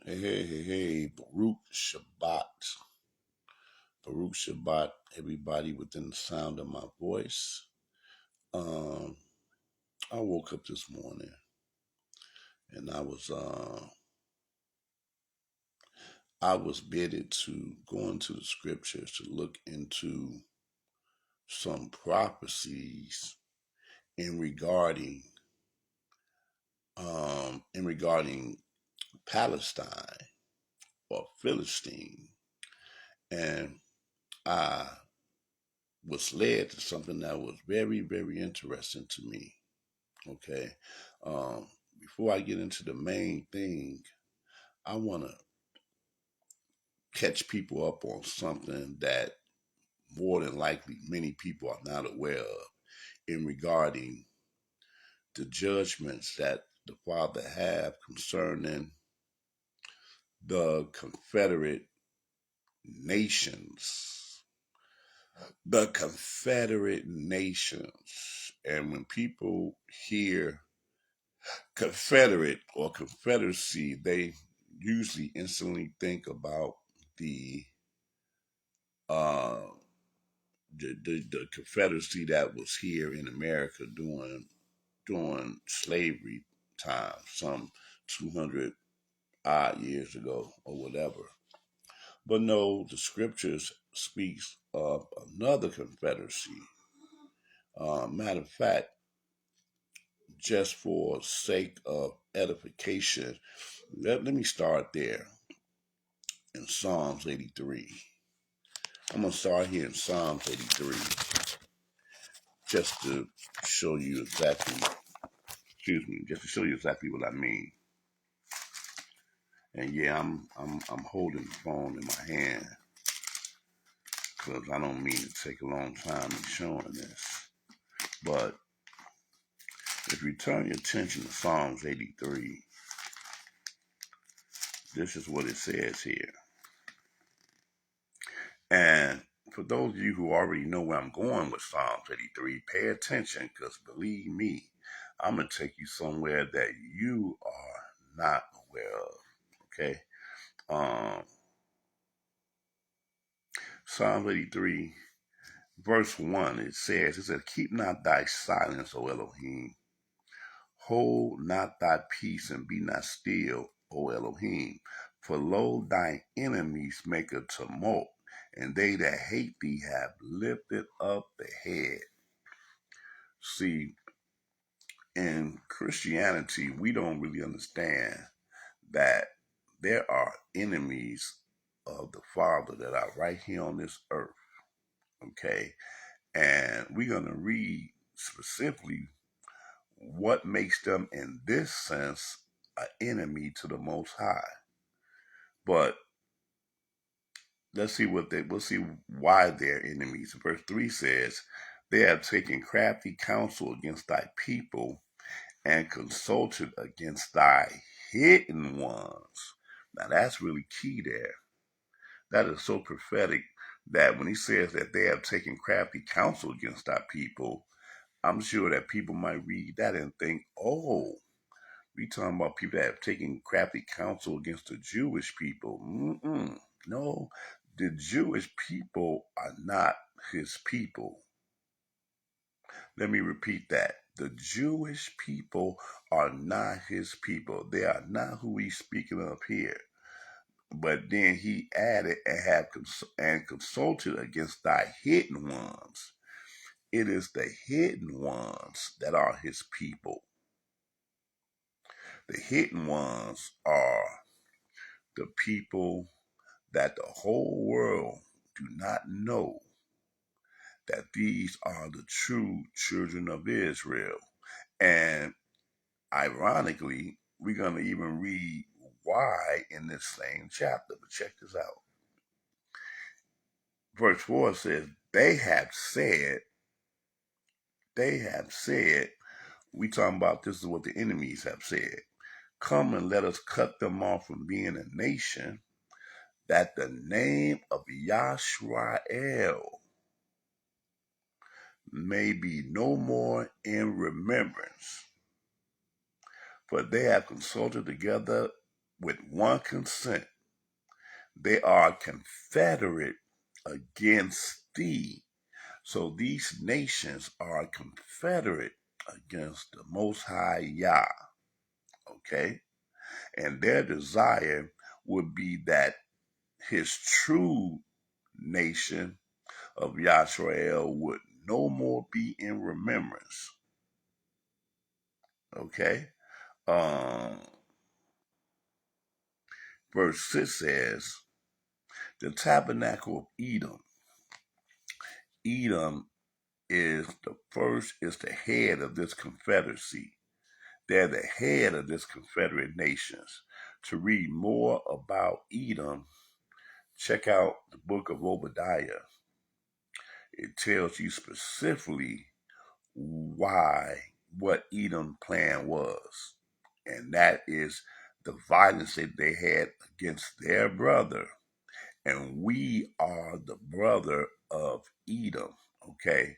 Hey, Baruch Shabbat, everybody within the sound of my voice. Um, I woke up this morning and I was bidded to go into the scriptures to look into some prophecies in regarding in regarding Palestine or Philistine, and I was led to something that was very, very interesting to me. Okay. Um, Before I get into the main thing, I want to catch people up on something that more than likely many people are not aware of in regarding the judgments that the Father have concerning the Confederate nations. The Confederate nations. And when people hear Confederate or Confederacy, they usually instantly think about the uh, the Confederacy that was here in America during slavery time, some 200 odd years ago or whatever. But no, the scriptures speaks of another Confederacy. Matter of fact, just for sake of edification, let me start there in Psalms 83. I'm going to start here in Psalms 83 just to show you exactly, just to show you exactly what I mean. And yeah, I'm holding the phone in my hand because I don't mean to take a long time in showing this. But if you turn your attention to Psalms 83, this is what it says here. And for those of you who already know where I'm going with Psalms 83, pay attention because believe me, I'm going to take you somewhere that you are not aware of. Okay? Um, Psalm 83, verse 1, it says, keep not thy silence, O Elohim. Hold not thy peace and be not still, O Elohim. For lo, thine enemies make a tumult, and they that hate thee have lifted up the head. See, in Christianity, we don't really understand that there are enemies of the Father that are right here on this earth. Okay. And we're going to read specifically what makes them, in this sense, an enemy to the Most High. But we'll see why they're enemies. Verse 3 says, they have taken crafty counsel against thy people and consulted against thy hidden ones. Now that's really key there. That is so prophetic that when he says that they have taken crafty counsel against thy people, I'm sure that people might read that and think, oh, we talking about people that have taken crafty counsel against the Jewish people. No, the Jewish people are not his people. Let me repeat that. The Jewish people are not his people. They are not who he's speaking of here. But then he added and consulted against thy hidden ones. It is the hidden ones that are his people. The hidden ones are the people that the whole world do not know that these are the true children of Israel. And ironically, we're going to even read why in this same chapter. But check this out. Verse 4 says, they have said, we talking about this is what the enemies have said. Come and let us cut them off from being a nation, that the name of Yashrael may be no more in remembrance, for they have consulted together with one consent. They are confederate against thee. So these nations are confederate against the Most High Yah, okay? And their desire would be that his true nation of Yasrael would no more be in remembrance, okay? Um, verse 6 says, the tabernacle of Edom. Edom is the head of this confederacy. They're the head of this confederate nations. To read more about Edom, check out the book of Obadiah. It tells you specifically what Edom's plan was. And that is the violence that they had against their brother. And we are the brother of Edom. Okay.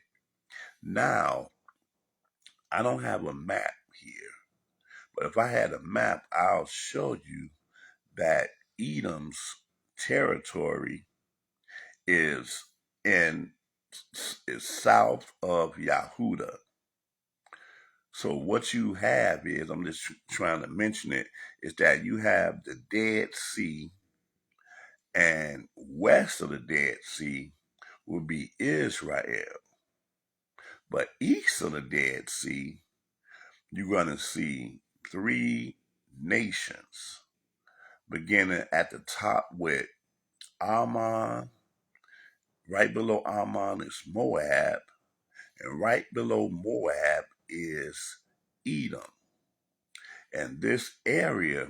Now, I don't have a map here, but if I had a map, I'll show you that Edom's territory is in is south of Yahuda. So what you have is, I'm just trying to mention it, is that you have the Dead Sea, and west of the Dead Sea will be Israel. But east of the Dead Sea, you're going to see three nations, beginning at the top with Ammon. Right below Ammon is Moab, and right below Moab is Edom. And this area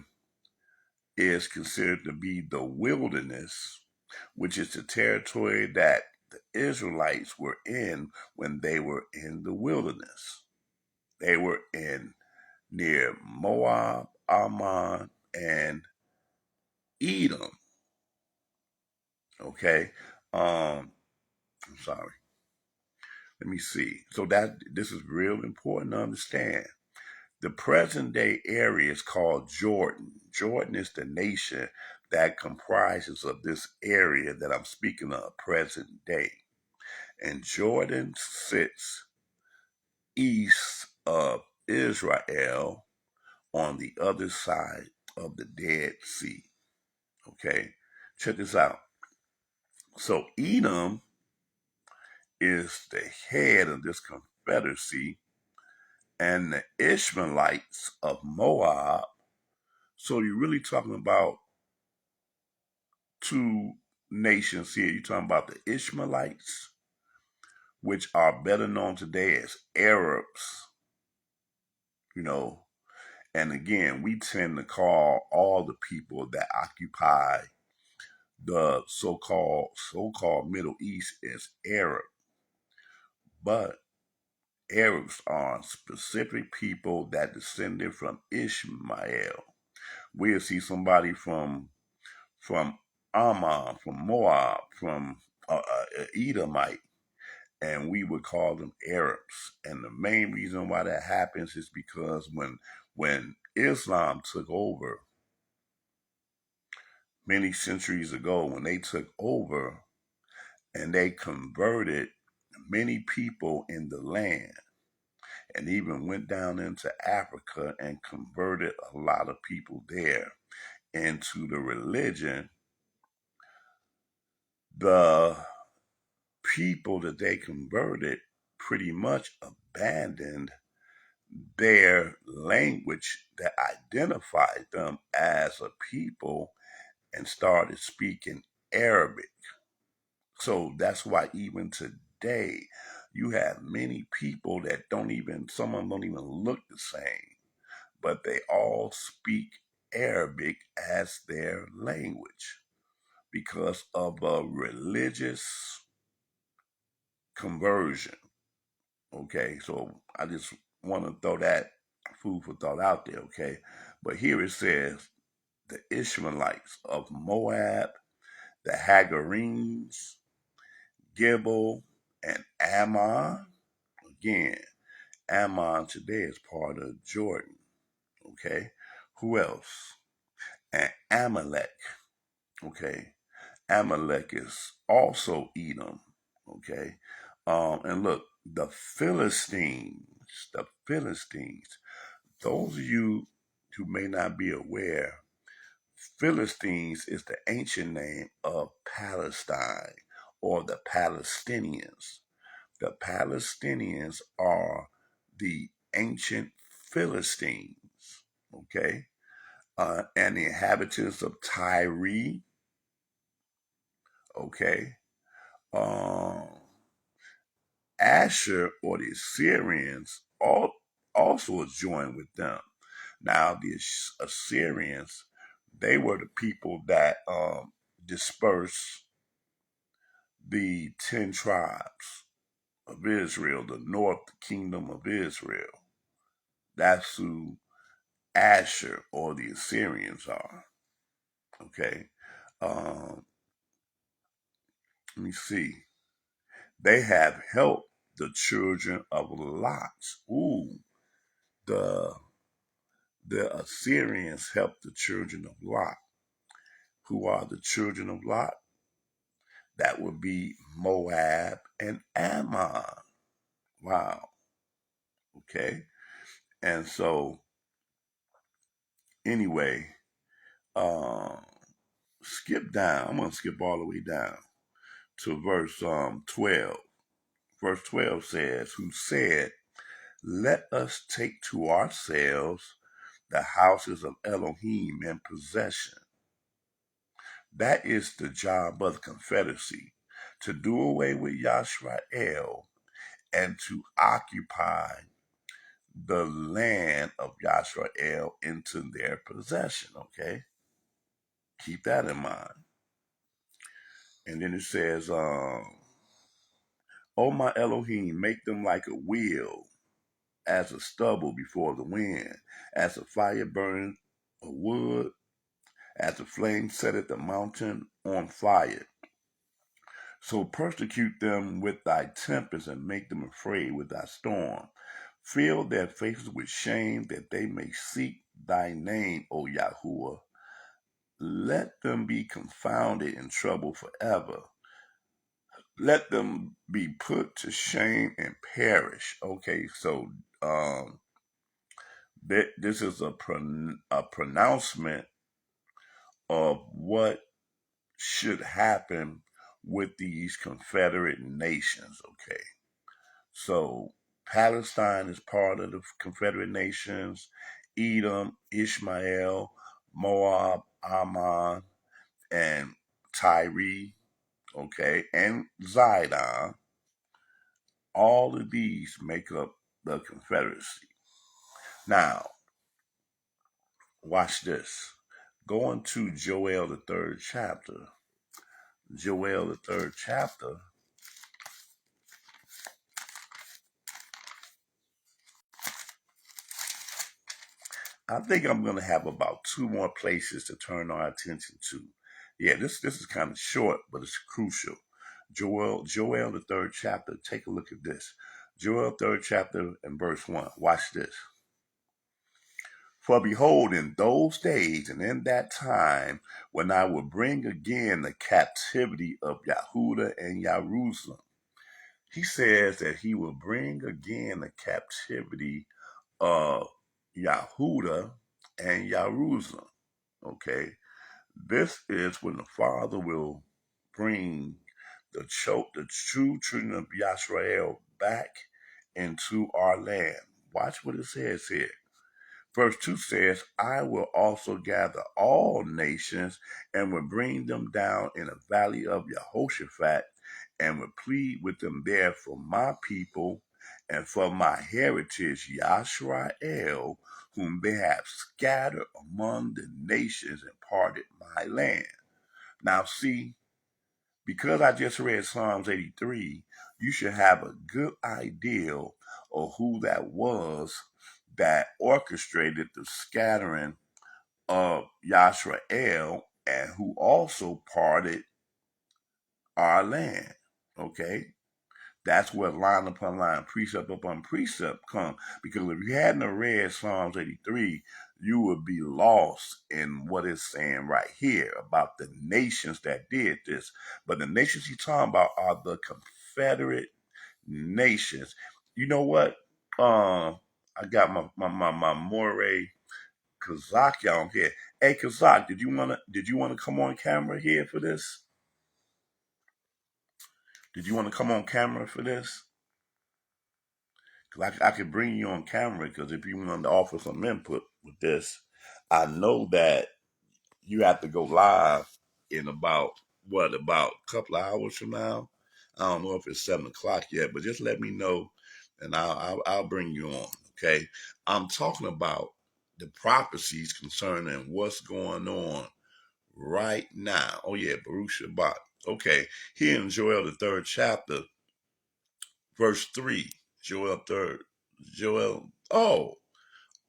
is considered to be the wilderness, which is the territory that the Israelites were in when they were in the wilderness. They were in near Moab, Ammon, and Edom. Okay. I'm sorry. Let me see. So that this is real important to understand. The present day area is called Jordan. Jordan is the nation that comprises of this area that I'm speaking of, present day. And Jordan sits east of Israel on the other side of the Dead Sea. Okay, check this out. So Edom is the head of this confederacy, and the Ishmaelites of Moab. So you're really talking about two nations here. You're talking about the Ishmaelites, which are better known today as Arabs, you know. And again, we tend to call all the people that occupy the so-called Middle East as Arab. But Arabs are specific people that descended from Ishmael. We'll see somebody from Ammon, from Moab, from Edomite, and we would call them Arabs. And the main reason why that happens is because when Islam took over many centuries ago, when they took over and they converted many people in the land, and even went down into Africa and converted a lot of people there into the religion, the people that they converted pretty much abandoned their language that identified them as a people and started speaking Arabic. So that's why even today you have many people that some of them don't even look the same, but they all speak Arabic as their language because of a religious conversion. Okay, so I just want to throw that food for thought out there, okay? But here it says the Ishmaelites of Moab the Hagarenes, Gibel, and Ammon. Again, Ammon today is part of Jordan. Okay, who else? And Amalek. Okay, Amalek is also Edom. Okay, and look, the Philistines. Those of you who may not be aware, Philistines is the ancient name of Palestine or the Palestinians. The Palestinians are the ancient Philistines, okay? And the inhabitants of Tyre, okay? Um, Asher or the Assyrians also is joined with them. Now, the Assyrians, they were the people that dispersed the 10 tribes of Israel, the north kingdom of Israel. That's who Asher or the Assyrians are. Okay. Um, Let me see. They have helped the children of Lot. Ooh, the Assyrians helped the children of Lot. Who are the children of Lot? That would be Moab and Ammon. Wow. Okay. And so, anyway, um, skip down. I'm going to skip all the way down to verse 12. Verse 12 says, who said, let us take to ourselves the houses of Elohim in possession. That is the job of the Confederacy, to do away with Yashrael and to occupy the land of Yashrael into their possession, okay? Keep that in mind. And then it says, O my Elohim, make them like a wheel, as a stubble before the wind, as a fire burns a wood, as the flame setteth the mountain on fire. So persecute them with thy tempest and make them afraid with thy storm. Fill their faces with shame that they may seek thy name, O Yahuwah. Let them be confounded in trouble forever. Let them be put to shame and perish. Okay, so this is a pronouncement of what should happen with these Confederate nations. Okay, so Palestine is part of the Confederate nations. Edom, Ishmael, Moab, Ammon, and Tyre, okay, and Zidon. All of these make up the Confederacy. Now, watch this. Going to Joel, the third chapter. Joel, the third chapter. I think I'm going to have about 2 more places to turn our attention to. Yeah, this is kind of short, but it's crucial. Joel, the third chapter. Take a look at this. Joel, third chapter, and verse 1. Watch this. For behold, in those days and in that time, when I will bring again the captivity of Yahudah and Jerusalem. He says that he will bring again the captivity of Yahudah and Jerusalem. Okay, this is when the Father will bring the true children of Yisrael back into our land. Watch what it says here. Verse 2 says, I will also gather all nations and will bring them down in a valley of Jehoshaphat and will plead with them there for my people and for my heritage, Yashrael, whom they have scattered among the nations and parted my land. Now see, because I just read Psalms 83, you should have a good idea of who that was that orchestrated the scattering of Yashrael and who also parted our land. Okay? That's where line upon line, precept upon precept come. Because if you hadn't read Psalms 83, you would be lost in what it's saying right here about the nations that did this. But the nations he's talking about are the Confederate nations. You know what? I got my Moray Kazaki on here. Hey Kazak, did you wanna come on camera here for this? Did you want to come on camera for this? Because I could bring you on camera because if you wanted to offer some input with this, I know that you have to go live in about a couple of hours from now. I don't know if it's 7 o'clock yet, but just let me know and I'll bring you on. Okay. I'm talking about the prophecies concerning what's going on right now. Oh yeah, Baruch Shabbat. Okay. Here in Joel the third chapter, verse 3. Joel third. Joel. Oh,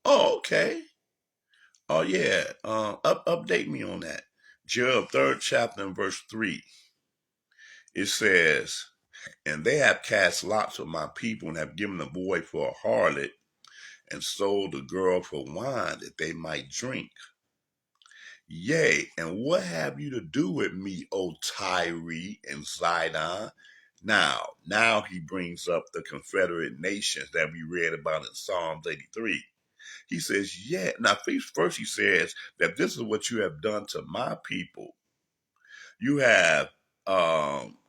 okay. Oh yeah. Update me on that. Joel third chapter and verse 3. It says, "And they have cast lots of my people and have given the boy for a harlot and sold the girl for wine that they might drink. Yea, and what have you to do with me, O Tyre and Zidon?" Now he brings up the Confederate nations that we read about in Psalms 83. He says, yeah. Now, first he says that this is what you have done to my people. You have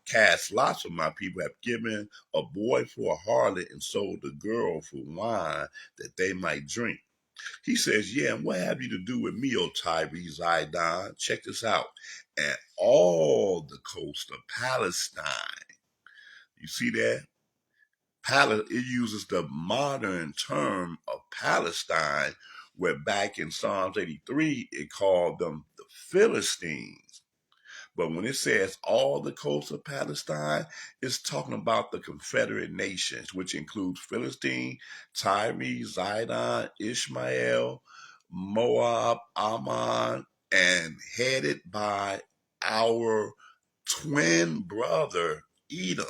cast lots of my people, have given a boy for a harlot and sold a girl for wine that they might drink. He says, yeah, and what have you to do with me, O Tyre, Zidon? Check this out. And all the coast of Palestine. You see that? It uses the modern term of Palestine, where back in Psalms 83, it called them the Philistines. But when it says all the coasts of Palestine, it's talking about the Confederate nations, which includes Philistine, Tyre, Zidon, Ishmael, Moab, Ammon, and headed by our twin brother, Edom.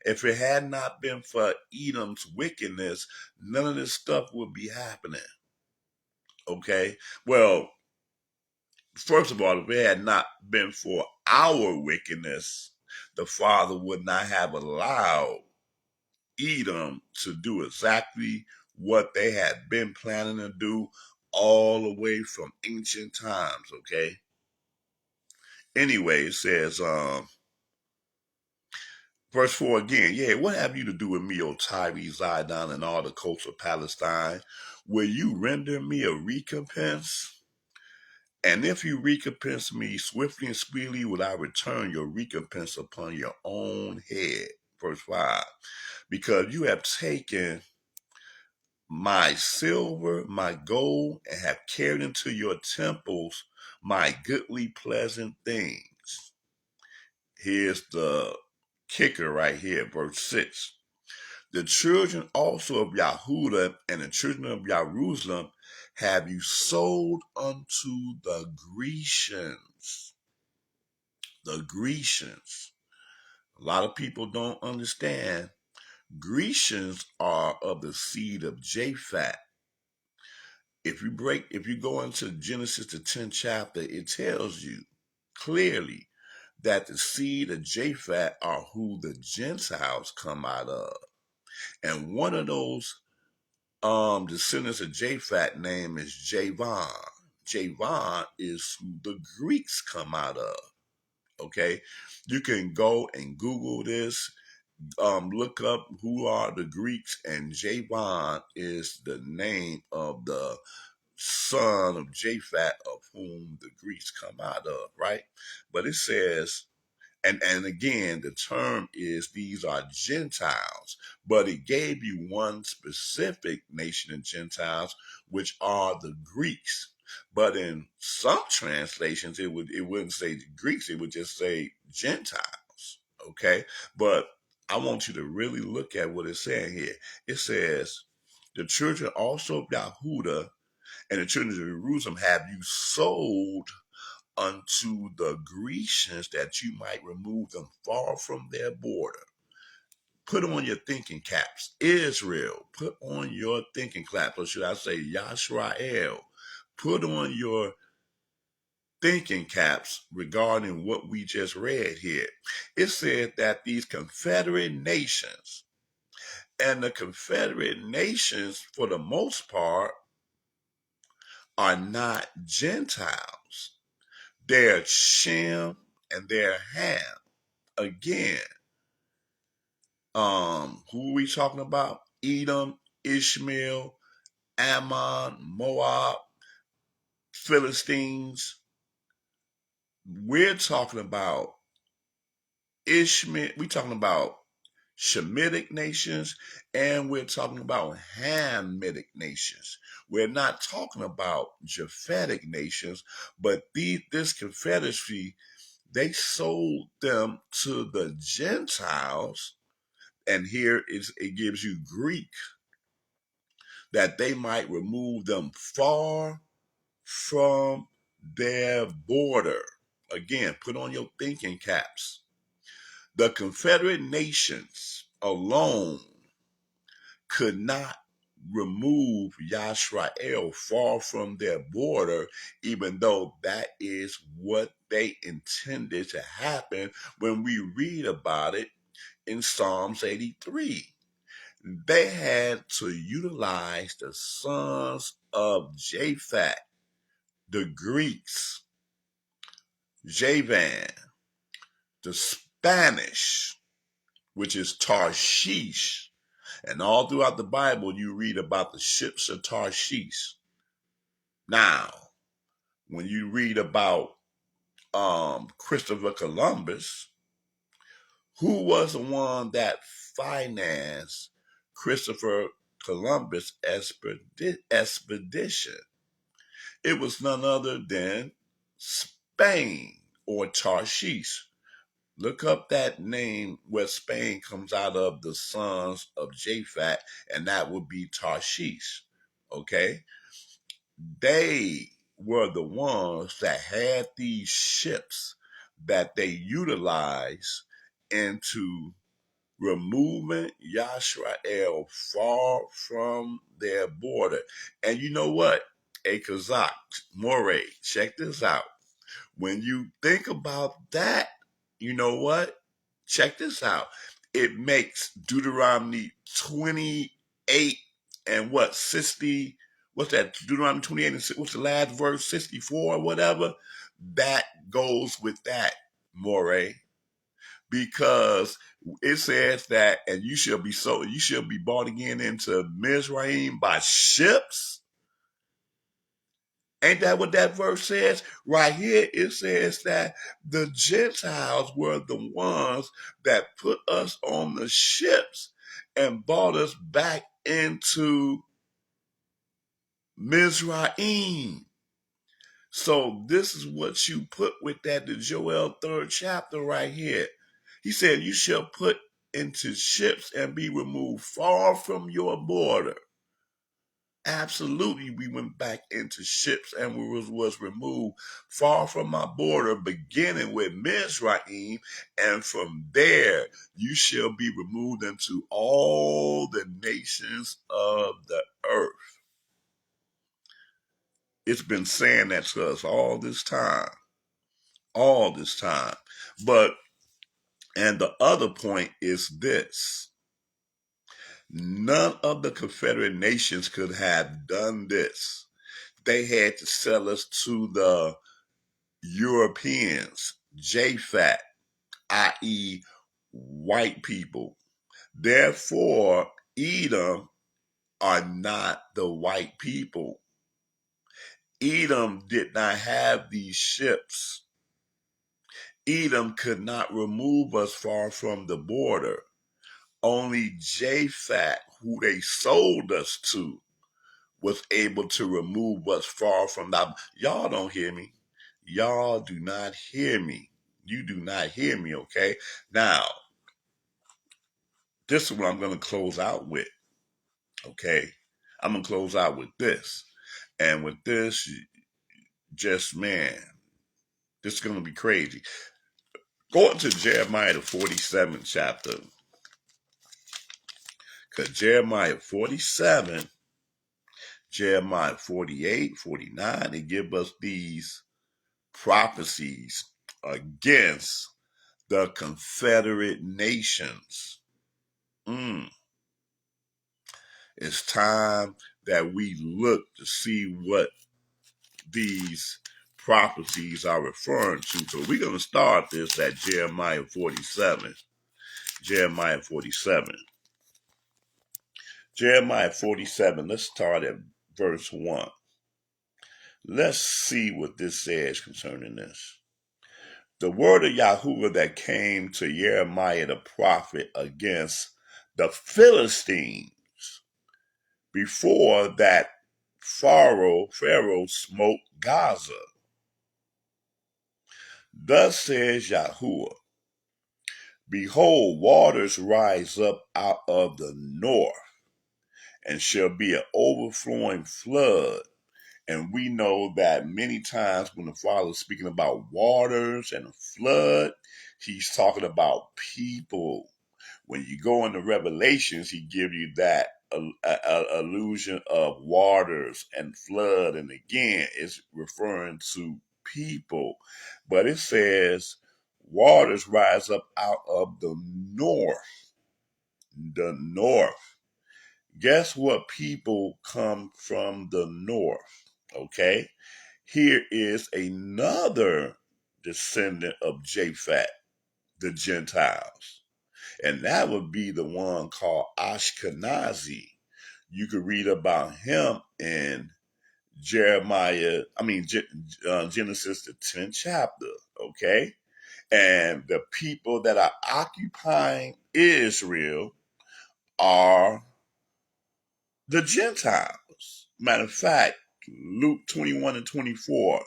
If it had not been for Edom's wickedness, none of this stuff would be happening. Okay? Well, first of all, if it had not been for our wickedness, the Father would not have allowed Edom to do exactly what they had been planning to do all the way from ancient times, okay? Anyway, it says, verse 4 again, yeah, what have you to do with me, O Tyre, Zidon, and all the coasts of Palestine? Will you render me a recompense? And if you recompense me swiftly and speedily, will I return your recompense upon your own head? Verse 5, because you have taken my silver, my gold, and have carried into your temples my goodly pleasant things. Here's the kicker right here, verse 6. The children also of Yahudah and the children of Jerusalem have you sold unto the Grecians. The Grecians. A lot of people don't understand. Grecians are of the seed of Japhet. If you go into Genesis the 10th chapter, it tells you clearly that the seed of Japhet are who the Gentiles come out of. And one of those descendants of Japhet name is Javan. Javan is who the Greeks come out of. Okay, you can go and Google this. Look up who are the Greeks, and Javan is the name of the son of Japhet, of whom the Greeks come out of. Right, but it says. And again, the term is these are Gentiles, but it gave you one specific nation of Gentiles, which are the Greeks. But in some translations, it wouldn't say Greeks; it would just say Gentiles. Okay, but I want you to really look at what it's saying here. It says, "The children also of Yahudah and the children of Jerusalem have you sold unto the Grecians that you might remove them far from their border. Put on your thinking caps. Israel, put on your thinking caps. Or should I say, Yashrael, put on your thinking caps regarding what we just read here. It said that these Confederate nations, and the Confederate nations, for the most part, are not Gentiles. They're Shem and they're Ham. Again, who are we talking about? Edom, Ishmael, Ammon, Moab, Philistines. We're talking about Ishmael. We're talking about Shemitic nations, and we're talking about Hamitic nations. We're not talking about Japhetic nations, but this confederacy, they sold them to the Gentiles, and here it gives you Greek, that they might remove them far from their border. Again, put on your thinking caps. The Confederate nations alone could not remove Yashrael far from their border, even though that is what they intended to happen when we read about it in Psalms 83. They had to utilize the sons of Japhet, the Greeks, Javan, the Spanish, which is Tarshish. And all throughout the Bible, you read about the ships of Tarshish. Now, when you read about Christopher Columbus, who was the one that financed Christopher Columbus expedition? It was none other than Spain, or Tarshish. Look up that name where Spain comes out of, the sons of Japhet, and that would be Tarshish. Okay? They were the ones that had these ships that they utilized into removing Yashrael far from their border. And you know what? A Kazakh, Moray, check this out. When you think about that, you know what? Check this out. It makes Deuteronomy 28 and what, 60, what's that? Deuteronomy 28 and what's the last verse, 64 or whatever? That goes with that, Moray, because it says that, and you shall be brought again into Mizraim by ships. Ain't that what that verse says? Right here, it says that the Gentiles were the ones that put us on the ships and brought us back into Mizraim. So this is what you put with that, the Joel 3rd chapter right here. He said, you shall put into ships and be removed far from your border. Absolutely, we went back into ships and we was removed far from my border, beginning with Mizraim, and from there you shall be removed into all the nations of the earth. It's been saying that to us all this time. But, and the other point is this: none of the Confederate nations could have done this. They had to sell us to the Europeans, Japhet, i.e., white people. Therefore, Edom are not the white people. Edom did not have these ships. Edom could not remove us far from the border. Only Japhet, who they sold us to, was able to remove us far from them. Y'all don't hear me. Y'all do not hear me. You do not hear me, okay? Now, this is what I'm going to close out with, okay? I'm going to close out with this. And with this, just man, This is going to be crazy. Going to Jeremiah, the 47th chapter, because Jeremiah 47, Jeremiah 48, 49, they give us these prophecies against the Confederate nations. It's time that we look to see what these prophecies are referring to. So we're going to start this at Jeremiah 47. Jeremiah 47. Jeremiah 47, let's start at verse 1. Let's see what this says concerning this. The word of Yahuwah that came to Jeremiah the prophet against the Philistines before that Pharaoh smote Gaza. Thus says Yahuwah, behold, waters rise up out of the north, and shall be an overflowing flood. And we know that many times when the Father is speaking about waters and a flood, he's talking about people. When you go into Revelations, he gives you that illusion of waters and flood. And again, it's referring to people. But it says, waters rise up out of the north. The north. Guess what people come from the north? Okay. Here is another descendant of Japhet, the Gentiles. And that would be the one called Ashkenazi. You could read about him in Genesis, the 10th chapter, okay? And the people that are occupying Israel are the Gentiles. Matter of fact, Luke 21 and 24.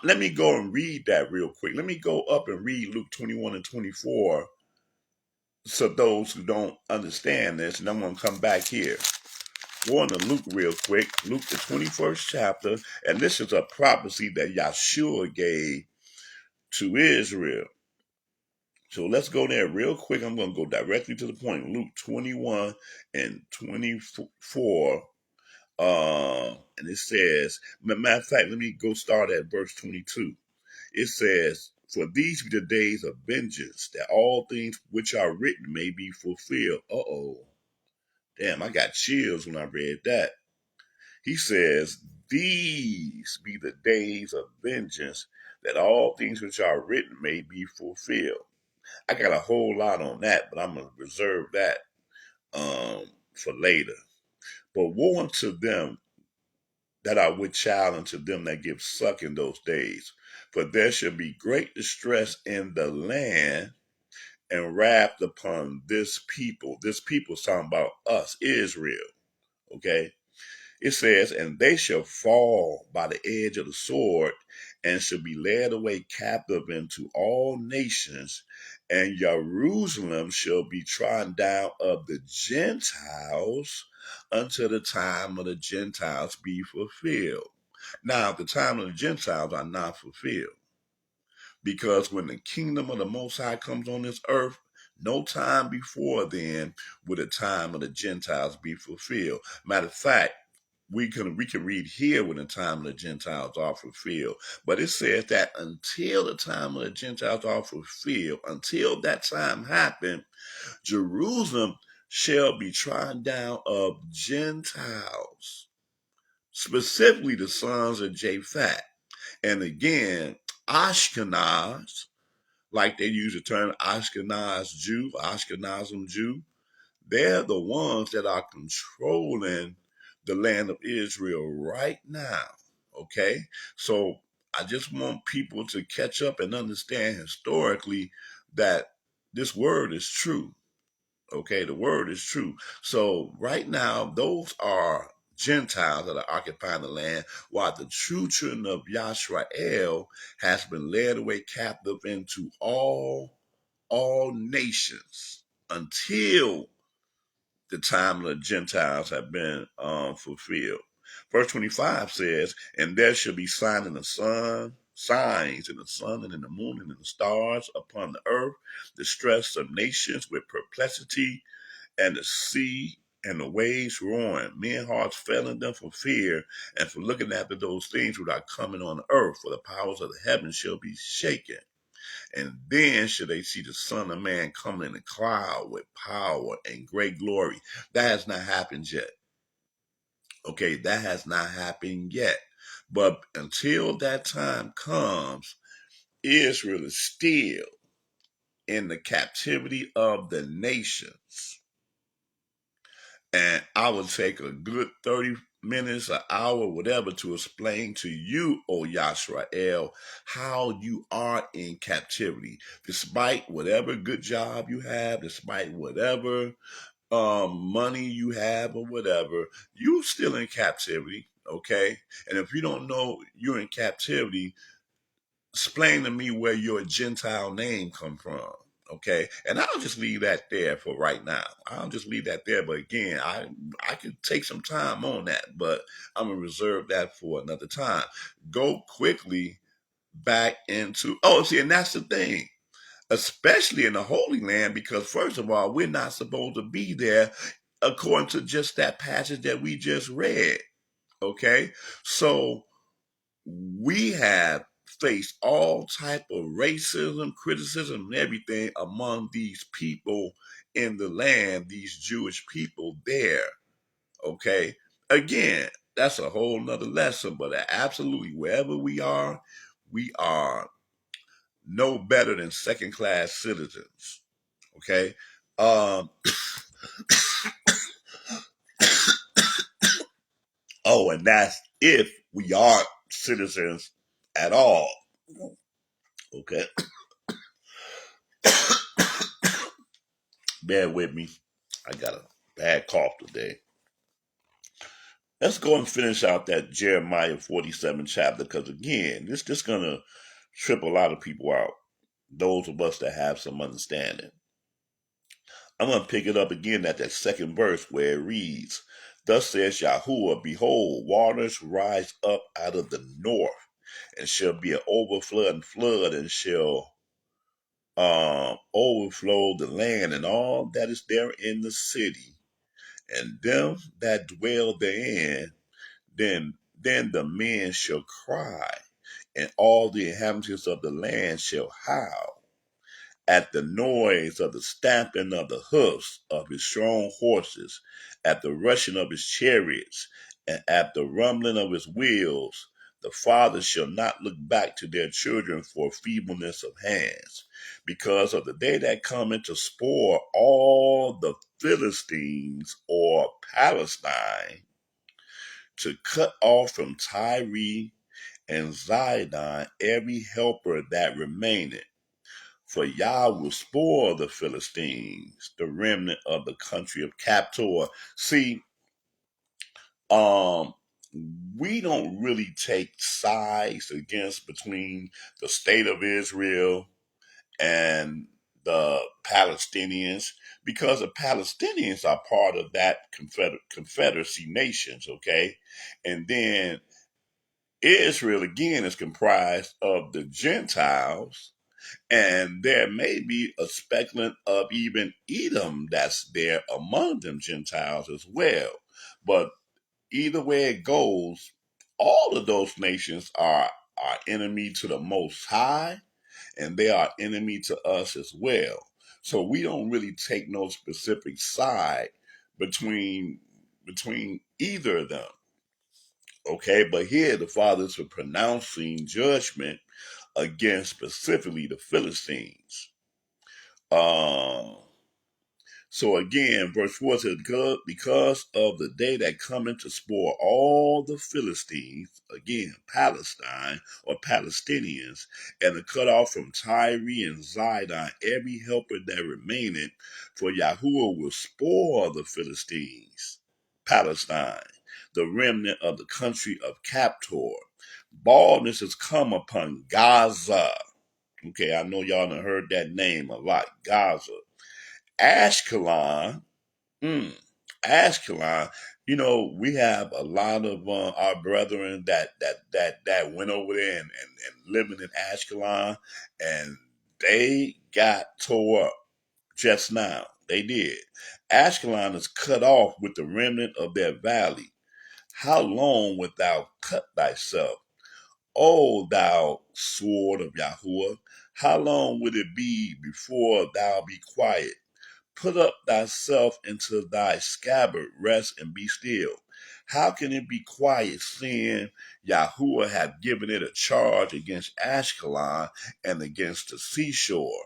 Let me go and read that real quick. Let me go up and read Luke 21 and 24. So those who don't understand this, and I'm going to come back here. Go on to Luke real quick. Luke, the 21st chapter. And this is a prophecy that Yahshua gave to Israel. So let's go there real quick. I'm going to go directly to the point. Luke 21 and 24. And it says, matter of fact, let me go start at verse 22. It says, for these be the days of vengeance, that all things which are written may be fulfilled. Damn, I got chills when I read that. He says, these be the days of vengeance, that all things which are written may be fulfilled. I got a whole lot on that, but I'm going to reserve that for later. But woe unto them that are with child, and to them that give suck in those days. For there shall be great distress in the land, and wrath upon this people. This people is talking about us, Israel. Okay? It says, and they shall fall by the edge of the sword, and shall be led away captive into all nations, and Jerusalem shall be trodden down of the Gentiles until the time of the Gentiles be fulfilled. Now, the time of the Gentiles are not fulfilled, because when the kingdom of the Most High comes on this earth, no time before then will the time of the Gentiles be fulfilled. Matter of fact, we can read here when the time of the Gentiles are fulfilled. But it says that until the time of the Gentiles are fulfilled, until that time happen, Jerusalem shall be trodden down of Gentiles, specifically the sons of Japhet. And again, Ashkenaz, like they use the term Ashkenaz Jew, Ashkenazim Jew, they're the ones that are controlling the land of Israel right now. Okay? So I just want people to catch up and understand historically that this word is true. Okay? The word is true. So right now, those are Gentiles that are occupying the land, while the true children of Yashrael has been led away captive into all nations until the time of the Gentiles have been fulfilled. Verse 25 says, and there shall be sign in the sun, signs in the sun and in the moon and in the stars upon the earth, distress of nations with perplexity, and the sea and the waves roaring, men's hearts failing them for fear and for looking after those things which are coming on the earth, for the powers of the heavens shall be shaken. And then shall they see the Son of Man coming in a cloud with power and great glory. That has not happened yet. Okay, that has not happened yet. But until that time comes, Israel is still in the captivity of the nations. And I will take a good 30 minutes, an hour, whatever, to explain to you, O Yashrael, how you are in captivity. Despite whatever good job you have, despite whatever money you have or whatever, you still in captivity, okay? And if you don't know you're in captivity, explain to me where your Gentile name come from. Okay, and I'll just leave that there for right now. I'll just leave that there. But again, I could take some time on that, but I'm gonna reserve that for another time. Go quickly back into see, and that's the thing, especially in the Holy Land, because first of all, we're not supposed to be there according to just that passage that we just read. Okay, so we have faced all type of racism, criticism, and everything among these people in the land, these Jewish people there. Okay, again, that's a whole nother lesson, but absolutely wherever we are no better than second class citizens. Okay. Um, and that's if we are citizens at all. Okay. Bear with me. I got a bad cough today. Let's go and finish out that Jeremiah 47 chapter, because again, this just gonna trip a lot of people out. Those of us that have some understanding. I'm gonna pick it up again at that second verse where it reads, "Thus says Yahuwah, behold, waters rise up out of the north, and shall be an overflow and flood, and shall overflow the land and all that is there in the city, and them that dwell therein. Then the men shall cry, and all the inhabitants of the land shall howl at the noise of the stamping of the hoofs of his strong horses, at the rushing of his chariots, and at the rumbling of his wheels. The fathers shall not look back to their children for feebleness of hands, because of the day that cometh to spoil all the Philistines or Palestine, to cut off from Tyre and Zidon every helper that remaineth. For Yah will spoil the Philistines, the remnant of the country of Captor." See, um, we don't really take sides against between the state of Israel and the Palestinians, because the Palestinians are part of that confederacy nations, okay? And then Israel again is comprised of the Gentiles, and there may be a speckling of even Edom that's there among them Gentiles as well. But either way it goes, all of those nations are enemy to the Most High, and they are enemy to us as well. So we don't really take no specific side between either of them. Okay, but here the fathers are pronouncing judgment against specifically the Philistines. Um, so again, verse 4 says, "Because of the day that cometh to spoil all the Philistines," again, Palestine or Palestinians, "and to cut off from Tyre and Zidon every helper that remaineth, for Yahuwah will spoil the Philistines, Palestine, the remnant of the country of Captor. Baldness has come upon Gaza." Okay, I know y'all done heard that name a lot, Gaza. Ashkelon, Ashkelon, We have a lot of our brethren that went over there and living in Ashkelon, and they got tore up just now. They did. Ashkelon is cut off with the remnant of their valley. How long wilt thou cut thyself, O thou sword of Yahuwah? How long will it be before thou be quiet? Put up thyself into thy scabbard, rest and be still. How can it be quiet, seeing Yahuwah have given it a charge against Ashkelon and against the seashore?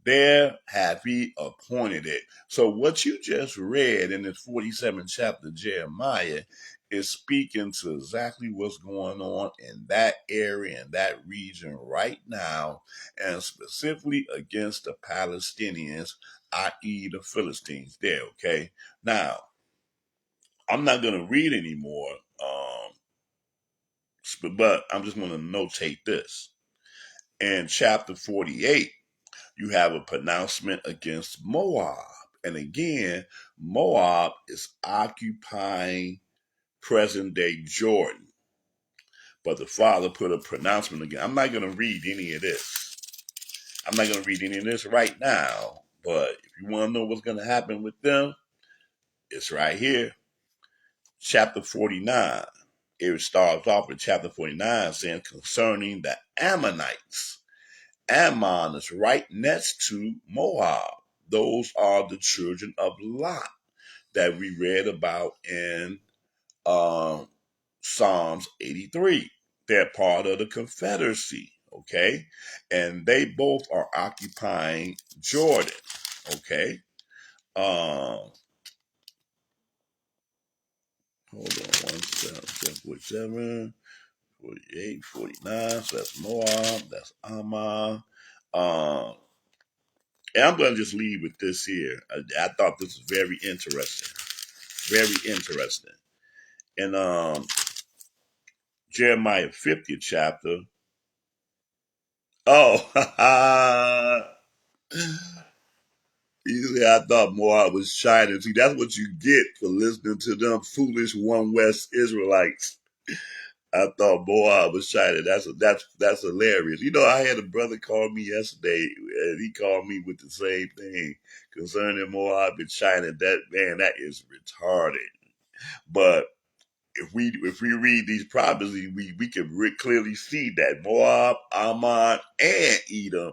There have he appointed it. So what you just read in this 47th chapter of Jeremiah is speaking to exactly what's going on in that area, in that region right now, and specifically against the Palestinians, i.e. the Philistines there, okay? Now, I'm not going to read anymore, but I'm just going to notate this. In chapter 48, you have a pronouncement against Moab. And again, Moab is occupying present day Jordan. But the father put a pronouncement again. I'm not going to read any of this. I'm not going to read any of this right now. But if you want to know what's going to happen with them, it's right here. Chapter 49. It starts off with chapter 49 saying concerning the Ammonites. Ammon is right next to Moab. Those are the children of Lot that we read about in Psalms 83. They're part of the Confederacy, okay? And they both are occupying Jordan, okay? Hold on one second. 47, 48, 49. So that's Moab, that's Ammon. Um, And I'm going to just leave with this here. I thought this was very interesting. Very interesting. In Jeremiah 50th chapter. Oh, usually I thought Moab was shining. See, that's what you get for listening to them foolish One West Israelites. I thought Moab was shining. That's hilarious. I had a brother call me yesterday, and he called me with the same thing concerning Moab and shining. That is retarded. But if we read these prophecies, we can clearly see that Moab, Ammon, and Edom,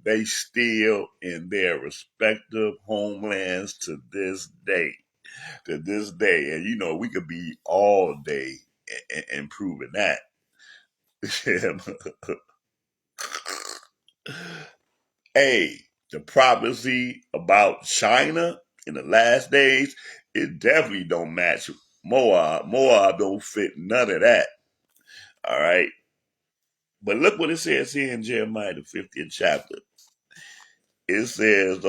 they still in their respective homelands to this day. To this day, and we could be all day and proving that. Hey, the prophecy about China in the last days, it definitely don't match Moab. Moab don't fit none of that. All right. But look what it says here in Jeremiah, the 50th chapter. It says,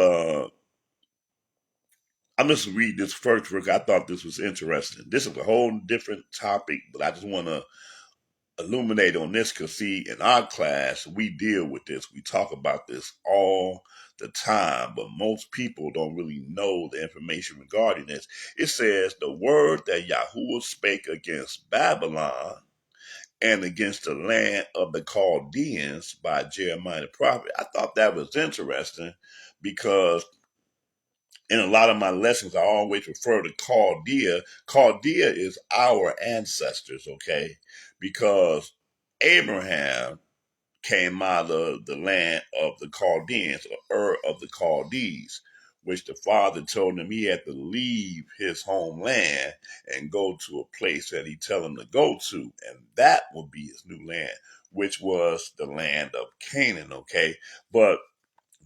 I'm just read this first verse. I thought this was interesting. This is a whole different topic, but I just want to illuminate on this because, see, in our class, we deal with this. We talk about this all the time, but most people don't really know the information regarding this. It says, the word that Yahuwah spake against Babylon and against the land of the Chaldeans by Jeremiah the prophet. I thought that was interesting because in a lot of my lessons, I always refer to Chaldea. Chaldea is our ancestors, okay? Because Abraham came out of the land of the Chaldeans, or of the Chaldees, which the father told him he had to leave his homeland and go to a place that he tell him to go to, and that would be his new land, which was the land of Canaan, okay? But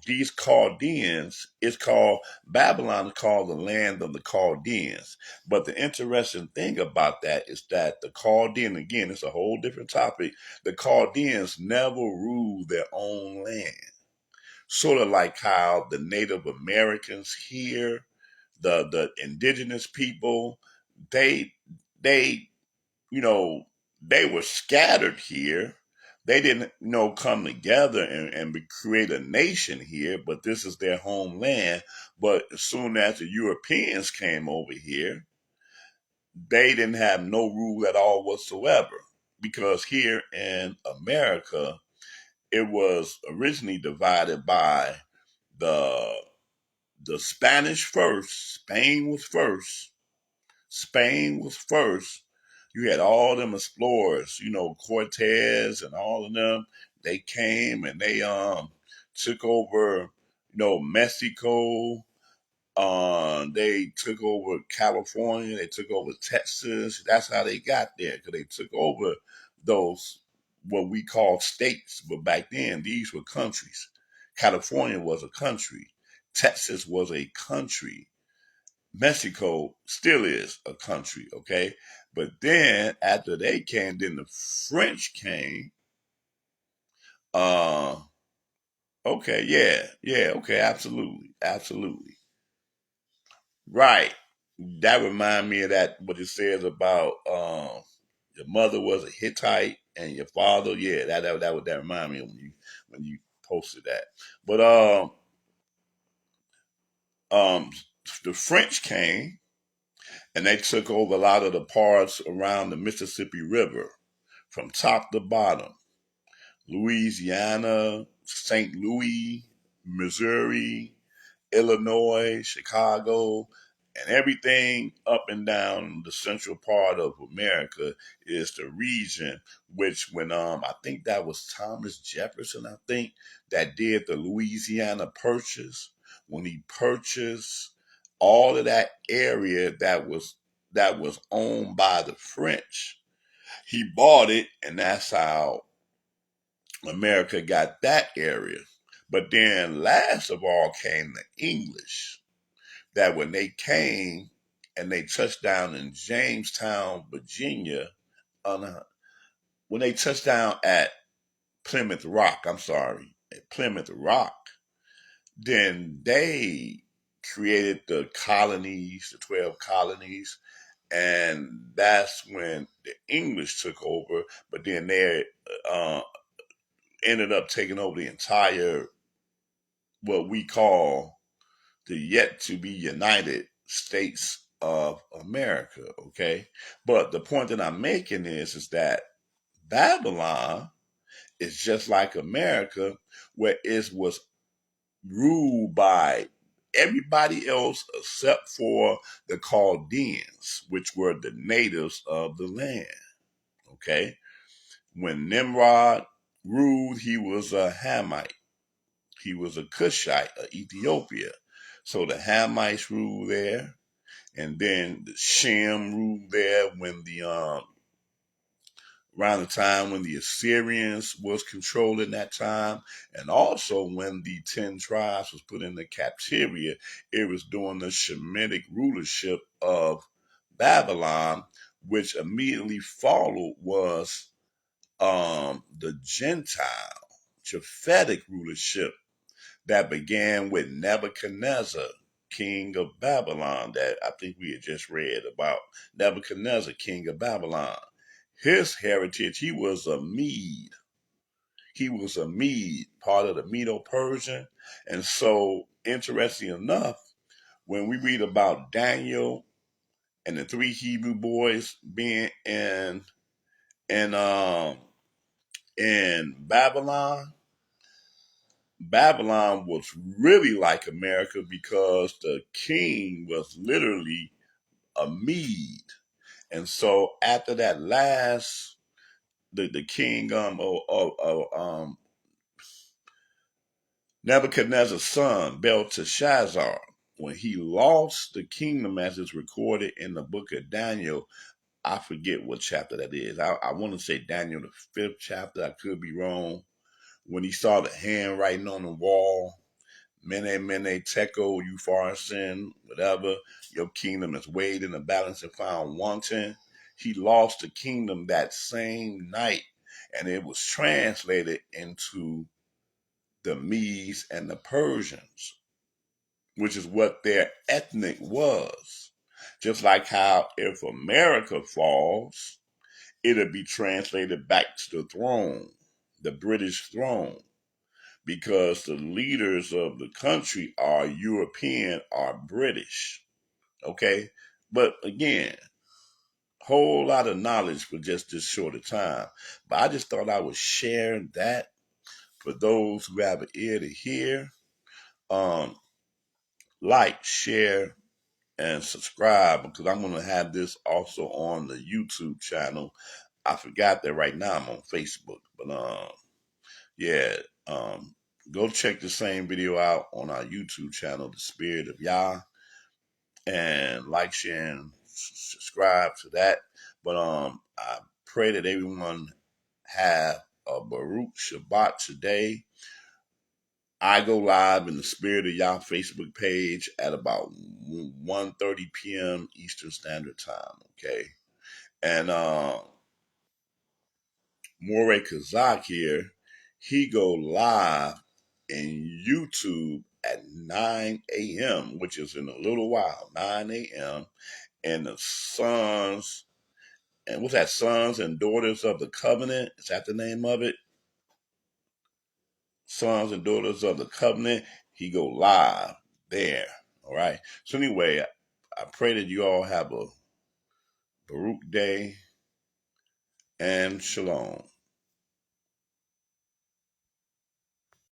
these Chaldeans is called Babylon is called the land of the Chaldeans. But the interesting thing about that is that the Chaldean, again, it's a whole different topic. The Chaldeans never ruled their own land. Sort of like how the Native Americans here, the indigenous people, they they you know, they were scattered here. They didn't, come together and create a nation here, but this is their homeland. But as soon as the Europeans came over here, they didn't have no rule at all whatsoever. Because here in America, it was originally divided by the the Spanish first. Spain was first. Spain was first. You had all them explorers, Cortez and all of them. They came and they took over, Mexico. They took over California. They took over Texas. That's how they got there because they took over those what we call states. But back then, these were countries. California was a country. Texas was a country. Mexico still is a country, okay? But then after they came, then the French came. Uh, okay, yeah, okay, absolutely, absolutely. Right. That remind me of that what it says about your mother was a Hittite and your father. Yeah, that would that remind me of when you posted that. But um the French came and they took over a lot of the parts around the Mississippi River from top to bottom. Louisiana, St. Louis, Missouri, Illinois, Chicago, and everything up and down the central part of America is the region which when I think that was Thomas Jefferson, I think, that did the Louisiana Purchase, when he purchased all of that area that was owned by the French. He bought it and that's how America got that area. But then last of all came the English, that when they came and they touched down in Jamestown, Virginia, on when they touched down at Plymouth Rock, I'm sorry, at Plymouth Rock, then they created the colonies, the 12 colonies, and that's when the English took over, but then they uh, ended up taking over the entire, what we call the yet to be united states of America. Okay. But the point that I'm making is that Babylon is just like America, where it was ruled by everybody else except for the Chaldeans, which were the natives of the land. Okay. When Nimrod ruled, he was a Hamite. He was a Cushite, of Ethiopia. So the Hamites ruled there. And then Shem ruled there when the around the time when the Assyrians was controlling that time, and also when the 10 tribes was put into captivity, it was during the Shemitic rulership of Babylon, which immediately followed was the Gentile Japhetic rulership that began with Nebuchadnezzar, king of Babylon, that I think we had just read about. Nebuchadnezzar, king of Babylon. His heritage, he was a Mede. He was a Mede, part of the Medo-Persian. And so, interesting enough, when we read about Daniel and the three Hebrew boys being in in Babylon, Babylon was really like America because the king was literally a Mede. And so after that last, the king Nebuchadnezzar's son, Belteshazzar, when he lost the kingdom as is recorded in the book of Daniel, I forget what chapter that is. I want to say Daniel, the 5th chapter. I could be wrong. When he saw the handwriting on the wall, Mene, mene, tekel, Upharsin, whatever. Your kingdom is weighed in the balance and found wanting. He lost the kingdom that same night, and it was translated into the Medes and the Persians, which is what their ethnic was. Just like how if America falls, it'll be translated back to the throne, the British throne, because the leaders of the country are European, are British. Okay? But again, whole lot of knowledge for just this short a time. But I just thought I would share that for those who have an ear to hear. Um, like, share, and subscribe, because I'm going to have this also on the YouTube channel. I forgot that right now I'm on Facebook, but yeah, go check the same video out on our YouTube channel, The Spirit of Yah, and like, share, and subscribe to that. But I pray that everyone have a Baruch Shabbat today. I go live in the Spirit of Yah Facebook page at about 1:30 p.m. Eastern Standard Time. Okay, and Morey Kazak here, he go live in YouTube at 9 a.m., which is in a little while, 9 a.m. And the Sons, and what's that, Sons and Daughters of the Covenant? Is that the name of it? Sons and Daughters of the Covenant. He go live there. All right. So anyway, I pray that you all have a Baruch day and shalom.